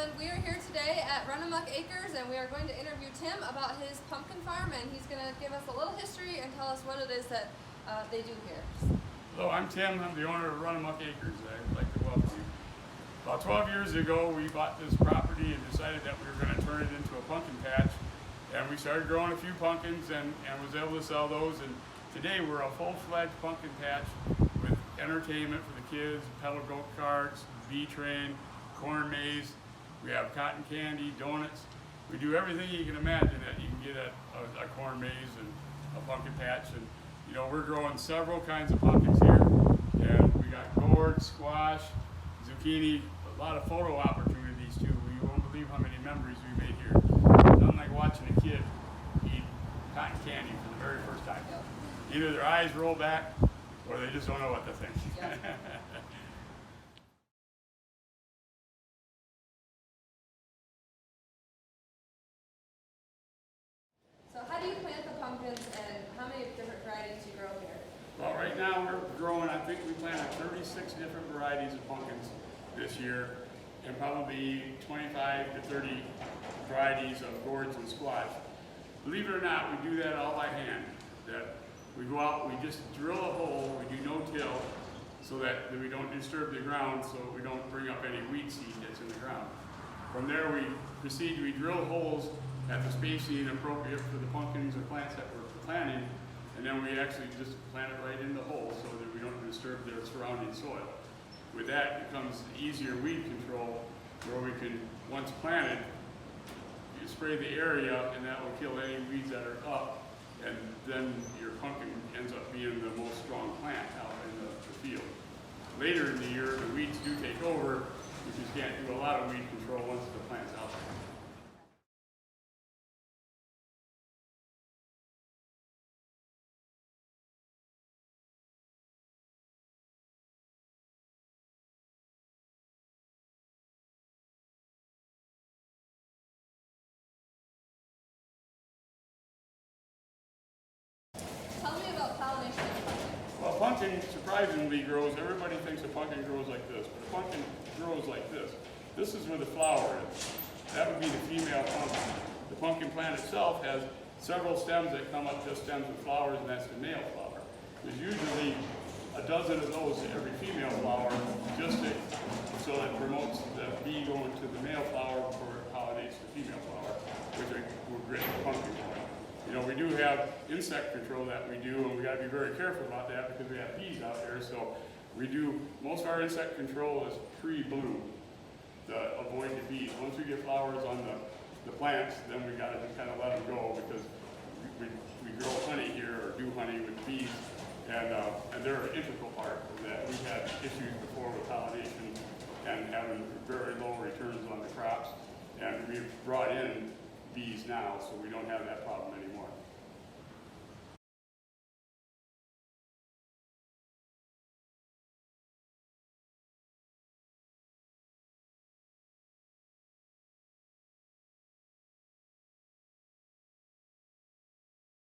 and we are here today at Run-A-Muc Acres, and we are going to interview Tim about his pumpkin farm, and he's going to give us a little history and tell us what it is that they do here. Hello, I'm Tim. I'm the owner of Run-A-Muc Acres. I'd like to welcome you. About 12 years ago, we bought this property and decided that we were going to turn it into a pumpkin patch, and we started growing a few pumpkins and was able to sell those, and today we're a full-fledged pumpkin patch with entertainment for the kids, pedal go-karts, bee train, corn maze. We have cotton candy, donuts. We do everything you can imagine that you can get at a corn maze and a pumpkin patch. And you know, we're growing several kinds of pumpkins here, and we got gourd, squash, zucchini, a lot of photo opportunities too. You won't believe how many memories we made here. Nothing like watching a kid eat cotton candy for the very first time. Either their eyes roll back or they just don't know what to think. Yep. So how do you plant the pumpkins, and how many different varieties do you grow here? Well, right now we're growing, I think we planted 36 different varieties of pumpkins this year, and probably 25 to 30 varieties of gourds and squash. Believe it or not, we do that all by hand. That we go out, we just drill a hole, we do no-till, so that we don't disturb the ground, so we don't bring up any weed seed that's in the ground. From there we proceed, we drill holes at the spacing appropriate for the pumpkins or plants that we're planting, and then we actually just plant it right in the hole so that we don't disturb their surrounding soil. With that becomes easier weed control, where we can, once planted, you spray the area and that will kill any weeds that are up, and then your pumpkin ends up being the most strong plant out in the field. Later in the year, the weeds do take over. You just can't do a lot of weed control once the plant's out there. Tell me about pollination of pumpkins. Well, pumpkin surprisingly grows, everybody thinks a pumpkin grows like this, but a pumpkin grows like this. This is where the flower is. That would be the female pumpkin. The pumpkin plant itself has several stems that come up just stems with flowers, and that's the male flower. There's usually a dozen of those in every female flower, just so it promotes the bee going to the male flower before it pollinates the female flower, which are great for pumpkin corn. You know, we do have insect control that we do, and we got to be very careful about that because we have bees out there. So we do, most of our insect control is pre-bloom to avoid the bees. Once we get flowers on the plants, then we got to just kind of let them go, because we grow honey here, or do honey with bees, and they're an integral part of that. We've had issues before with pollination and having very low returns on the crops, and we've brought in bees now, so we don't have that problem anymore.